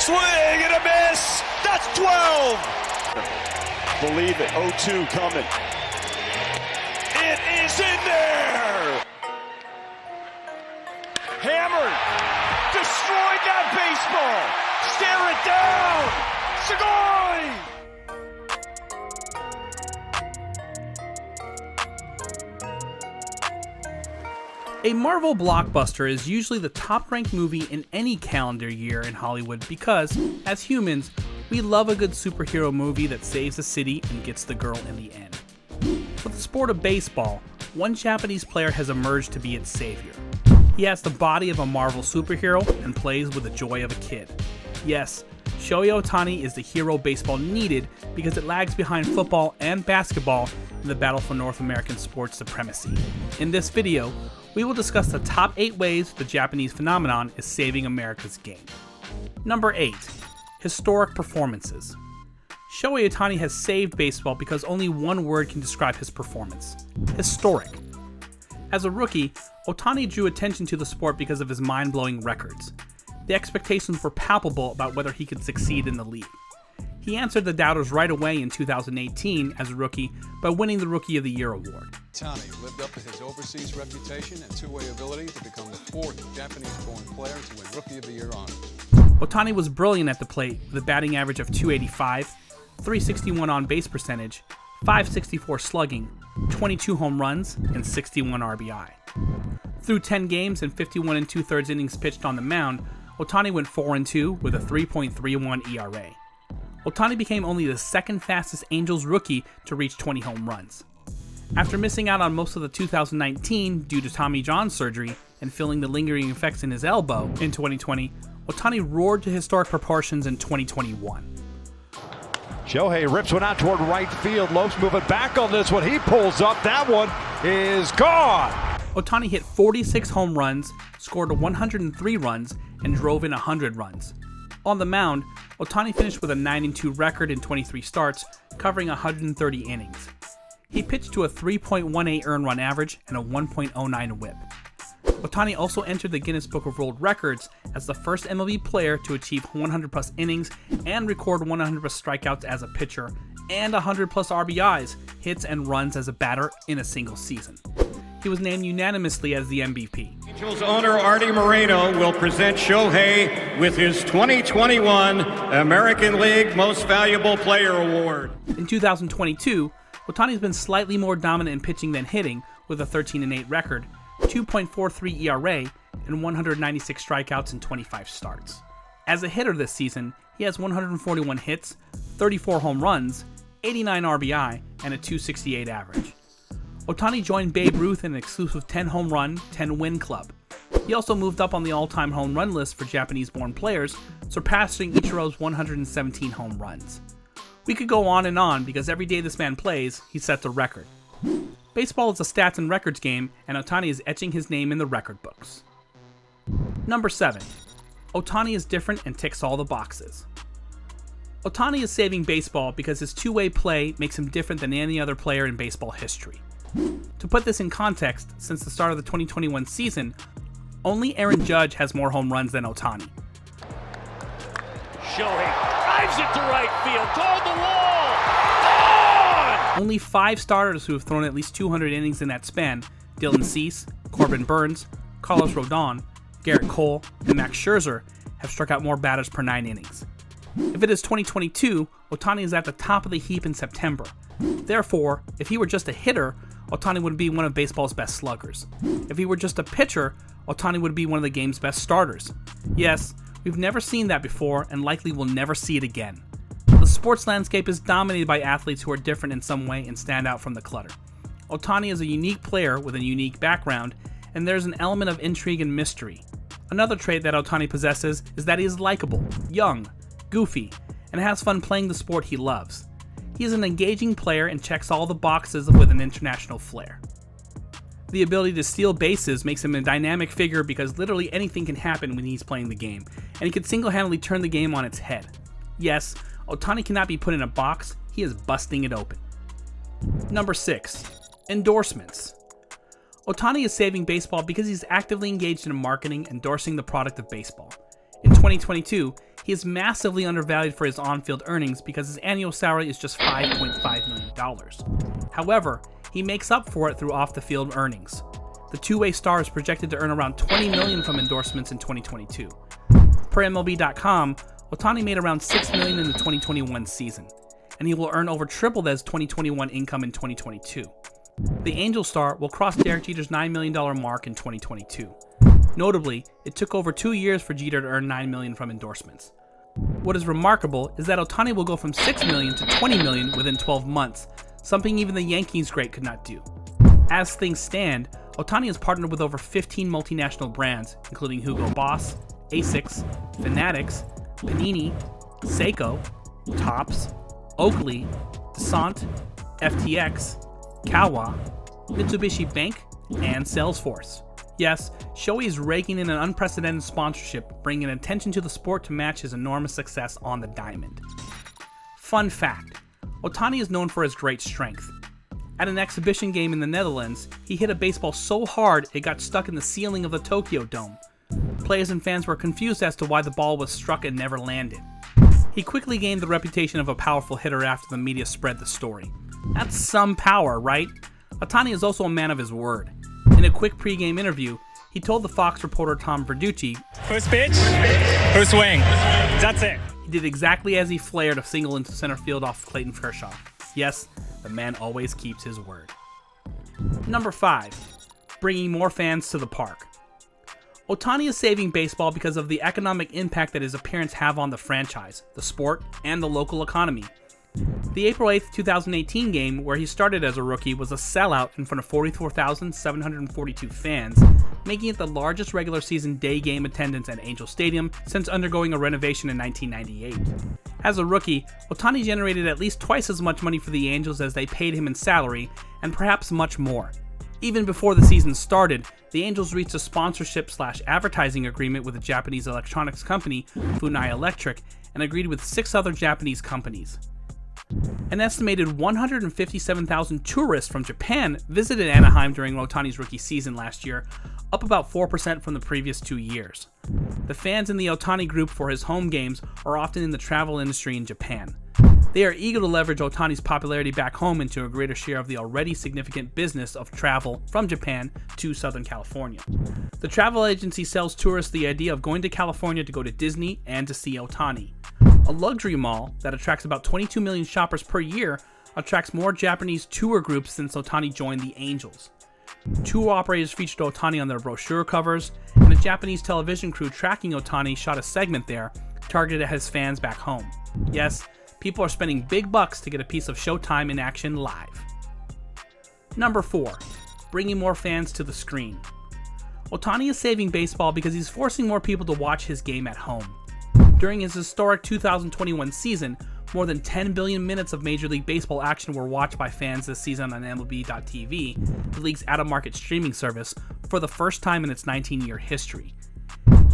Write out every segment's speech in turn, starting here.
swing and a miss. That's 12. Believe it. 0-2 coming. It is in there. Hammered. Destroyed that baseball. Stare it down. Sugoi! A Marvel blockbuster is usually the top-ranked movie in any calendar year in Hollywood because, as humans, we love a good superhero movie that saves the city and gets the girl in the end. For the sport of baseball, one Japanese player has emerged to be its savior. He has the body of a Marvel superhero and plays with the joy of a kid. Yes, Shohei Ohtani is the hero baseball needed because it lags behind football and basketball in the battle for North American sports supremacy. In this video, we will discuss the top 8 ways the Japanese phenomenon is saving America's game. Number 8. Historic performances. Shohei Ohtani has saved baseball because only one word can describe his performance: historic. As a rookie, Ohtani drew attention to the sport because of his mind-blowing records. The expectations were palpable about whether he could succeed in the league. He answered the doubters right away in 2018 as a rookie by winning the Rookie of the Year award. Ohtani lived up to his overseas reputation and two-way ability to become the 4th Japanese-born player to win Rookie of the Year honors. Ohtani was brilliant at the plate with a batting average of .285, .361 on-base percentage, .564 slugging, 22 home runs, and 61 RBI. Through 10 games and 51 2/3 innings pitched on the mound, Ohtani went 4-2 with a 3.31 ERA. Ohtani became only the second fastest Angels rookie to reach 20 home runs. After missing out on most of the 2019 due to Tommy John surgery and feeling the lingering effects in his elbow in 2020, Ohtani roared to historic proportions in 2021. Shohei rips one out toward right field. Lopes moving back on this one. He pulls up. That one is gone. Ohtani hit 46 home runs, scored 103 runs, and drove in 100 runs. On the mound, Ohtani finished with a 9-2 record in 23 starts, covering 130 innings. He pitched to a 3.18 earned run average and a 1.09 whip. Ohtani also entered the Guinness Book of World Records as the first MLB player to achieve 100+ innings and record 100+ strikeouts as a pitcher and 100+ RBIs, hits, and runs as a batter in a single season. He was named unanimously as the MVP. Angels owner Artie Moreno will present Shohei with his 2021 American League Most Valuable Player Award. In 2022, Ohtani's been slightly more dominant in pitching than hitting with a 13-8 record, 2.43 ERA, and 196 strikeouts in 25 starts. As a hitter this season, he has 141 hits, 34 home runs, 89 RBI, and a .268 average. Ohtani joined Babe Ruth in an exclusive 10 home run, 10 win club. He also moved up on the all-time home run list for Japanese-born players, surpassing Ichiro's 117 home runs. We could go on and on because every day this man plays, he sets a record. Baseball is a stats and records game, and Ohtani is etching his name in the record books. Number 7. Ohtani is different and ticks all the boxes. Ohtani is saving baseball because his two-way play makes him different than any other player in baseball history. To put this in context, since the start of the 2021 season, only Aaron Judge has more home runs than Ohtani. Shohei drives it to right field, toward the wall. Gone! Only 5 starters who have thrown at least 200 innings in that span, Dylan Cease, Corbin Burns, Carlos Rodon, Garrett Cole, and Max Scherzer, have struck out more batters per 9 innings. If it is 2022, Ohtani is at the top of the heap in September. Therefore, if he were just a hitter, Ohtani would be one of baseball's best sluggers. If he were just a pitcher, Ohtani would be one of the game's best starters. Yes, we've never seen that before and likely will never see it again. The sports landscape is dominated by athletes who are different in some way and stand out from the clutter. Ohtani is a unique player with a unique background, and there's an element of intrigue and mystery. Another trait that Ohtani possesses is that he is likable, young, goofy, and has fun playing the sport he loves. He is an engaging player and checks all the boxes with an international flair. The ability to steal bases makes him a dynamic figure because literally anything can happen when he's playing the game, and he can single-handedly turn the game on its head. Yes, Ohtani cannot be put in a box, he is busting it open. Number 6. Endorsements. Ohtani is saving baseball because he's actively engaged in marketing, endorsing the product of baseball. In 2022, he is massively undervalued for his on-field earnings because his annual salary is just $5.5 million. However, he makes up for it through off-the-field earnings. The two-way star is projected to earn around $20 million from endorsements in 2022. Per MLB.com, Ohtani made around $6 million in the 2021 season, and he will earn over triple that 2021 income in 2022. The Angel star will cross Derek Jeter's $9 million mark in 2022. Notably, it took over 2 years for Jeter to earn $9 million from endorsements. What is remarkable is that Ohtani will go from $6 million to $20 million within 12 months, something even the Yankees great could not do. As things stand, Ohtani has partnered with over 15 multinational brands, including Hugo Boss, Asics, Fanatics, Panini, Seiko, Topps, Oakley, Descent, FTX, Kawa, Mitsubishi Bank, and Salesforce. Yes, Shohei is raking in an unprecedented sponsorship, bringing attention to the sport to match his enormous success on the diamond. Fun fact, Ohtani is known for his great strength. At an exhibition game in the Netherlands, he hit a baseball so hard it got stuck in the ceiling of the Tokyo Dome. Players and fans were confused as to why the ball was struck and never landed. He quickly gained the reputation of a powerful hitter after the media spread the story. That's some power, right? Ohtani is also a man of his word. In a quick pregame interview, he told the Fox reporter Tom Verducci, "First pitch, first swing. That's it." He did exactly as he flared a single into center field off Clayton Kershaw. Yes, the man always keeps his word. Number 5. Bringing more fans to the park. Ohtani is saving baseball because of the economic impact that his appearance have on the franchise, the sport, and the local economy. The April 8, 2018 game, where he started as a rookie, was a sellout in front of 44,742 fans, making it the largest regular season day game attendance at Angel Stadium since undergoing a renovation in 1998. As a rookie, Ohtani generated at least twice as much money for the Angels as they paid him in salary, and perhaps much more. Even before the season started, the Angels reached a sponsorship/advertising agreement with the Japanese electronics company Funai Electric and agreed with 6 other Japanese companies. An estimated 157,000 tourists from Japan visited Anaheim during Ohtani's rookie season last year, up about 4% from the previous 2 years. The fans in the Ohtani group for his home games are often in the travel industry in Japan. They are eager to leverage Ohtani's popularity back home into a greater share of the already significant business of travel from Japan to Southern California. The travel agency sells tourists the idea of going to California to go to Disney and to see Ohtani. A luxury mall that attracts about 22 million shoppers per year attracts more Japanese tour groups since Ohtani joined the Angels. Tour operators featured Ohtani on their brochure covers, and a Japanese television crew tracking Ohtani shot a segment there targeted at his fans back home. Yes, people are spending big bucks to get a piece of Showtime in action live. Number 4. Bringing more fans to the screen. Ohtani is saving baseball because he's forcing more people to watch his game at home. During his historic 2021 season, more than 10 billion minutes of Major League Baseball action were watched by fans this season on MLB.tv, the league's out-of-market streaming service, for the first time in its 19-year history.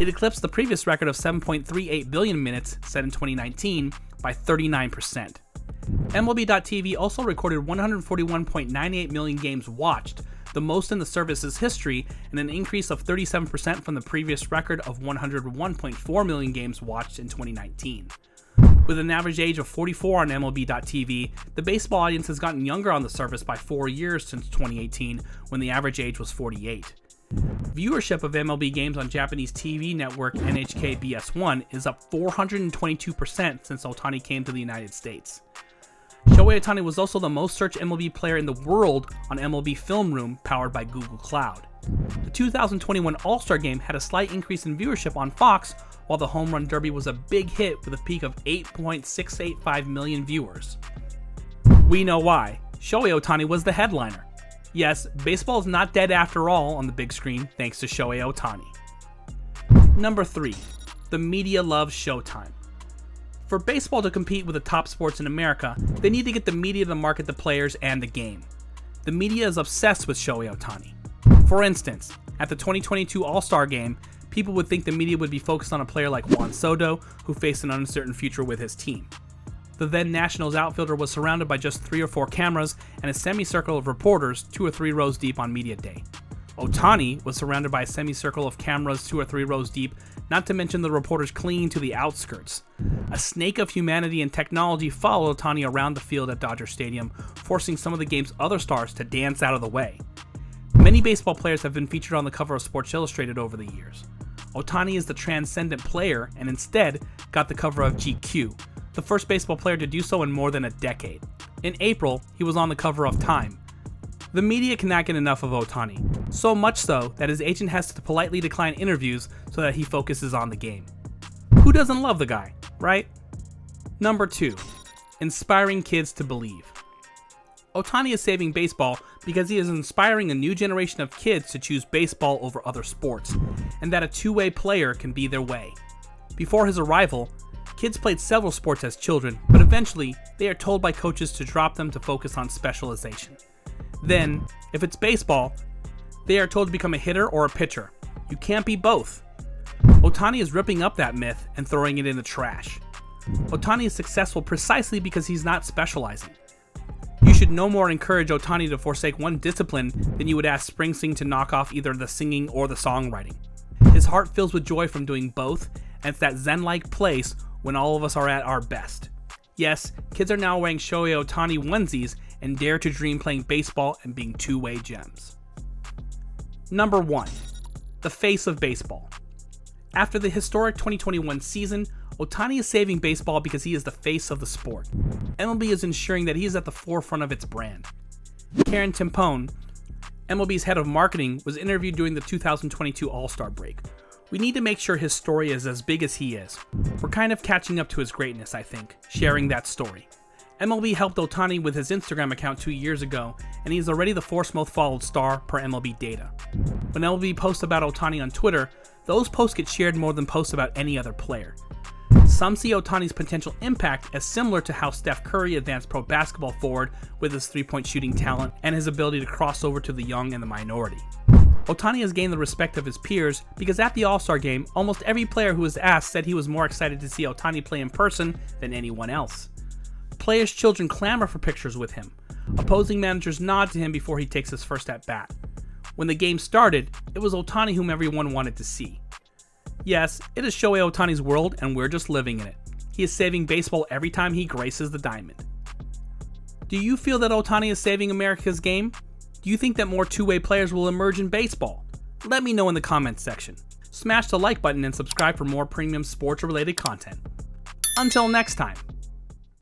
It eclipsed the previous record of 7.38 billion minutes set in 2019 by 39%. MLB.tv also recorded 141.98 million games watched, the most in the service's history, and an increase of 37% from the previous record of 101.4 million games watched in 2019. With an average age of 44 on MLB.tv, the baseball audience has gotten younger on the service by 4 years since 2018, when the average age was 48. Viewership of MLB games on Japanese TV network NHK BS1 is up 422% since Ohtani came to the United States. Shohei Ohtani was also the most searched MLB player in the world on MLB Film Room, powered by Google Cloud. The 2021 All-Star Game had a slight increase in viewership on Fox, while the Home Run Derby was a big hit with a peak of 8.685 million viewers. We know why. Shohei Ohtani was the headliner. Yes, baseball is not dead after all on the big screen thanks to Shohei Ohtani. Number 3. The media loves Showtime. For baseball to compete with the top sports in America, they need to get the media to market the players and the game. The media is obsessed with Shohei Ohtani. For instance, at the 2022 All-Star Game, people would think the media would be focused on a player like Juan Soto, who faced an uncertain future with his team. The then Nationals outfielder was surrounded by just 3 or 4 cameras and a semicircle of reporters 2 or 3 rows deep on media day. Ohtani was surrounded by a semicircle of cameras 2 or 3 rows deep, not to mention the reporters clinging to the outskirts. A snake of humanity and technology followed Ohtani around the field at Dodger Stadium, forcing some of the game's other stars to dance out of the way. Many baseball players have been featured on the cover of Sports Illustrated over the years. Ohtani is the transcendent player and instead got the cover of GQ, the first baseball player to do so in more than a decade. In April, he was on the cover of Time. The media cannot get enough of Ohtani, so much so that his agent has to politely decline interviews so that he focuses on the game. Who doesn't love the guy, right? Number 2. Inspiring kids to believe. Ohtani is saving baseball because he is inspiring a new generation of kids to choose baseball over other sports, and that a two-way player can be their way. Before his arrival, kids played several sports as children, but eventually they are told by coaches to drop them to focus on specialization. Then, if it's baseball, they are told to become a hitter or a pitcher. You can't be both. Ohtani is ripping up that myth and throwing it in the trash. Ohtani is successful precisely because he's not specializing. You should no more encourage Ohtani to forsake one discipline than you would ask Springsteen to knock off either the singing or the songwriting. His heart fills with joy from doing both, and it's that zen-like place when all of us are at our best. Yes, kids are now wearing Shohei Ohtani onesies and dare to dream playing baseball and being two-way gems. Number 1. The face of baseball. After the historic 2021 season, Ohtani is saving baseball because he is the face of the sport. MLB is ensuring that he is at the forefront of its brand. Karen Timpone, MLB's head of marketing, was interviewed during the 2022 All-Star break. We need to make sure his story is as big as he is. We're kind of catching up to his greatness, I think, sharing that story. MLB helped Ohtani with his Instagram account 2 years ago, and he is already the 4th most followed star per MLB data. When MLB posts about Ohtani on Twitter, those posts get shared more than posts about any other player. Some see Ohtani's potential impact as similar to how Steph Curry advanced pro basketball forward with his three-point shooting talent and his ability to cross over to the young and the minority. Ohtani has gained the respect of his peers because at the All-Star game, almost every player who was asked said he was more excited to see Ohtani play in person than anyone else. Players' children clamor for pictures with him. Opposing managers nod to him before he takes his first at-bat. When the game started, it was Ohtani whom everyone wanted to see. Yes, it is Shohei Ohtani's world and we're just living in it. He is saving baseball every time he graces the diamond. Do you feel that Ohtani is saving America's game? Do you think that more two-way players will emerge in baseball? Let me know in the comments section. Smash the like button and subscribe for more premium sports-related content. Until next time.